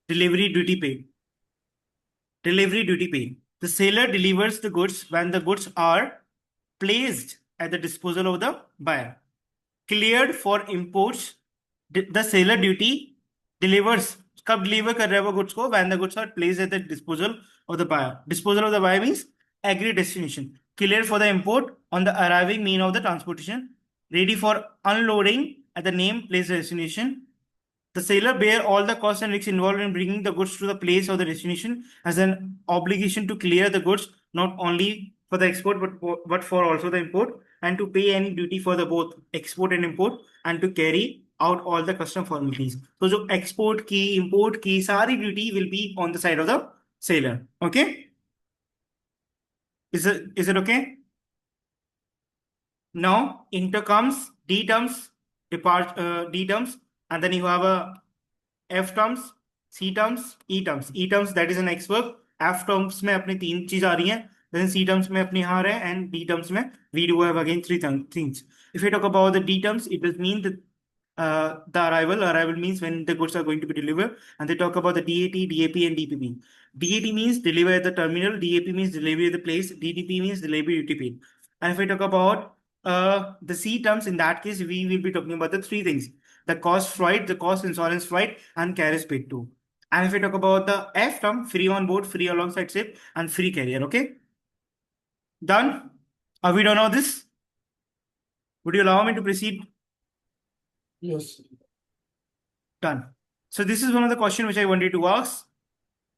Delivery duty paid. Delivery duty paid. The seller delivers the goods when the goods are placed at the disposal of the buyer. Cleared for imports. The seller duty delivers. कब deliver कर रहा है वो goods को? When the goods are placed at the disposal of the buyer. Disposal of the buyer means agreed destination. Cleared for the import on the arriving mean of the transportation. Ready for unloading at the name place destination. The seller bear all the costs and risks involved in bringing the goods to the place of the destination, has an obligation to clear the goods not only for the export but for also the import, and to pay any duty for the both export and import, and to carry out all the custom formalities. So जो export की import की सारी duty will be on the side of the seller. Okay, is it okay? Now inter comes D terms, D terms, and then you have a F terms, C terms, E terms. E terms that is an X verb. F terms में अपनी तीन चीज आ रही हैं. Then C terms में अपनी यहाँ है, and D terms में we do have again three things. If we talk about the D terms, it will mean that the arrival. Arrival means when the goods are going to be delivered, and they talk about the DAT, DAP, and DPP. DAT means deliver at the terminal. DAP means delivery at the place. DDP means delivery duty paid. And if we talk about the C terms, in that case, we will be talking about the three things: the cost freight, the cost insurance freight, and carriage paid too. And if we talk about the F term, free on board, free alongside ship, and free carrier. Okay, done. Are we done all this? Would you allow me to proceed? Yes. Done. So this is one of the questions which I wanted to ask.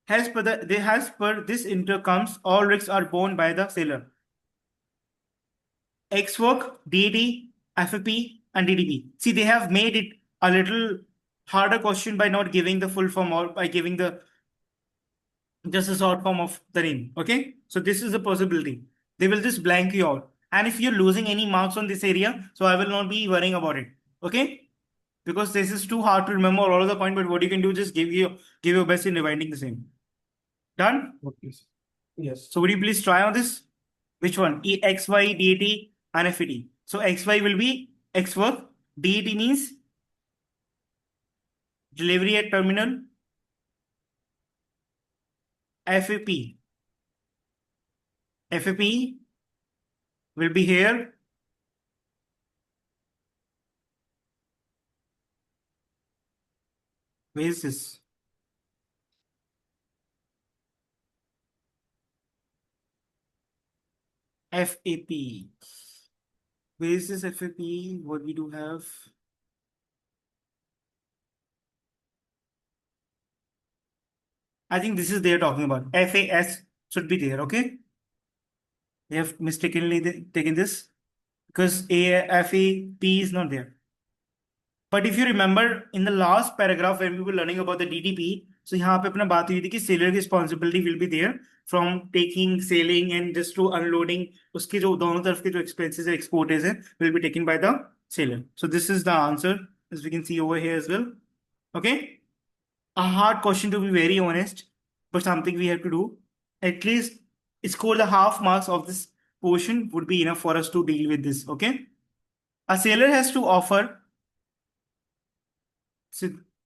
As per this intercomes, all risks are borne by the seller. X work, DD, FP, and DDP. See, they have made it a little harder question by not giving the full form or by giving the just a short form of the name. Okay, so this is a possibility. They will just blank you out, and if you're losing any marks on this area, so I will not be worrying about it. Okay, because this is too hard to remember all of the point. But what you can do, just give your best in reminding the same. Done. Okay. Yes. So would you please try on this? Which one? XY, DAT, and FET. So XY will be X work. DAT means delivery at terminal. FAP. FAP will be here. Where is this? FAP. Where is this FAP? What we do have? I think this is they're talking about. FAS should be there, okay? They have mistakenly taken this because FAP is not there. But if you remember in the last paragraph when we were learning about the DDP, so यहाँ पे अपना बात हुई थी कि seller responsibility will be there from taking, sailing and just to unloading. उसके जो दोनों तरफ के जो expenses है, exporters है, will be taken by the seller. So this is the answer as we can see over here as well. Okay, a hard question to be very honest, but something we have to do. At least score the half marks of this portion would be enough for us to deal with this. Okay, a seller has to offer.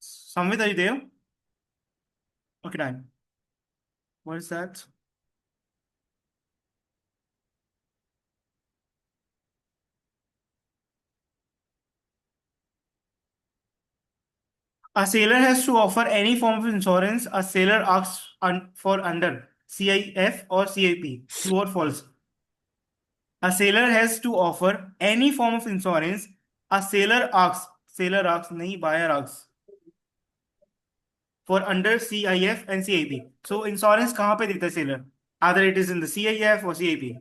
Samvid, are you there? Okay, done. What is that? A sailor has to offer any form of insurance a sailor asks for under CIF or CIP. True or false? A sailor has to offer any form of insurance a sailor asks, nahi, buyer asks, for under CIF and CIP. So insurance kahan pe deta hai sailor? Either it is in the CIF or CIP.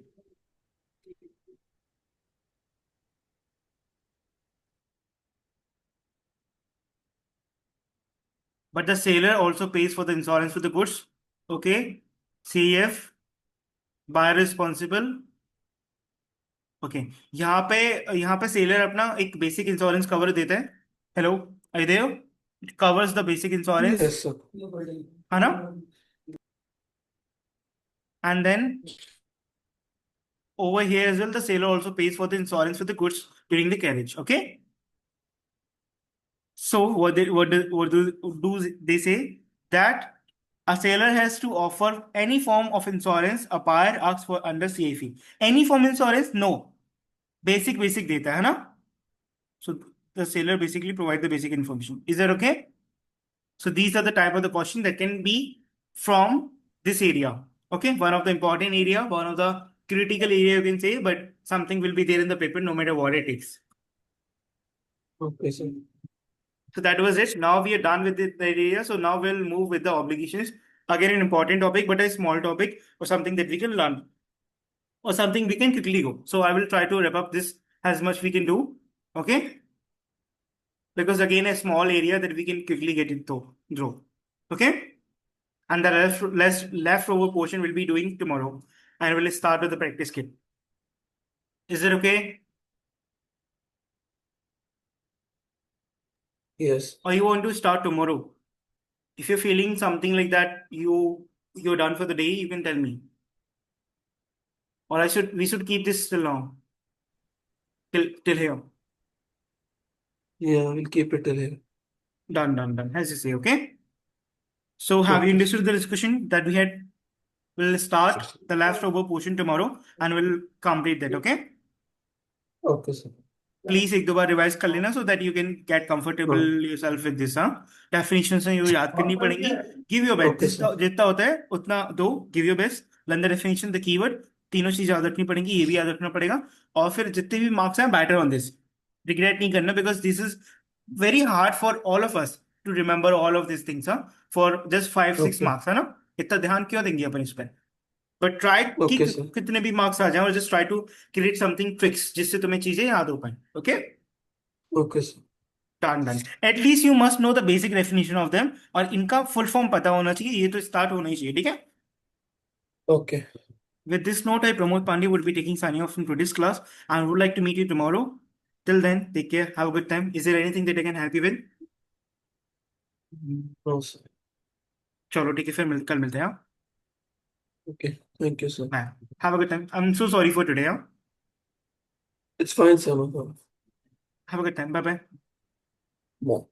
But the sailor also pays for the insurance for the goods. Okay, CIF, buyer responsible. Okay, यहाँ पे seller अपना एक basic insurance cover देता है. Hello, I Dev, it covers the basic insurance. Yes, sir. है ना? And then over here as well, the seller also pays for the insurance for the goods during the carriage. Okay. So what do they say? that a seller has to offer any form of insurance a buyer asks for under CFE. Any form insurance? No. Basic देता है ना? So the seller basically provide the basic information. Is that okay? So these are the type of the question that can be from this area. Okay, one of the important area, one of the critical area you can say, but something will be there in the paper no matter what it is. Okay, sir. So that was it. Now we are done with the area. So now we'll move with the obligations. Again, an important topic, but a small topic or something that we can learn or something we can quickly go. So I will try to wrap up this as much we can do. Okay. Because again, a small area that we can quickly get it through. Okay. And the leftover portion we'll be doing tomorrow. And we'll start with the practice kit. Is it okay? Yes. Or you want to start tomorrow? If you're feeling something like that, you're done for the day, you can tell me. Or we should keep this till now. Till here. Yeah, we'll keep it till here. Done. As you say, okay? So have you Okay. understood the discussion that we had? We'll start the leftover portion tomorrow and we'll complete that, okay? Okay, sir. Please एक दो बार revise कर लेना so that you can get comfortable yourself with this हाँ definition ये याद करनी पड़ेंगी give your best Okay, sir. जितना होता है उतना दो give your best learn the definition the keyword तीनों चीज याद रखनी पड़ेंगी ये भी याद रखना पड़ेगा और फिर जितने भी मार्क्स हैं बैटर ऑन दिस रिग्रेट नहीं करना because this is very hard for all of us to remember all of this things हाँ फॉर जस्ट 5-6 Okay. मार्क्स है ना इतना ध्यान क्यों देंगे अपन इस पर बट ट्राई कि Okay, sir. कितने भी मार्क्स आ जाए और just try to create something tricks जिससे तुम्हें चीजें याद हो पाए okay Okay, sir. Done at least you must know the basic definition of them और इनका फुल फॉर्म पता होना चाहिए ये तो स्टार्ट होना ही चाहिए ठीक है Okay. With this note, I, Pramod Pandey, would be taking signing off from today's class and would like to meet you tomorrow. Till then, take care. Have a good time. Is there anything that I can help you with? No, sir. चलो ठीक है फिर कल मिलते हैं Okay. Thank you, sir. Bye. Have a good time. I'm so sorry for today. It's fine, sir. No problem. Have a good time. Bye bye. Bye.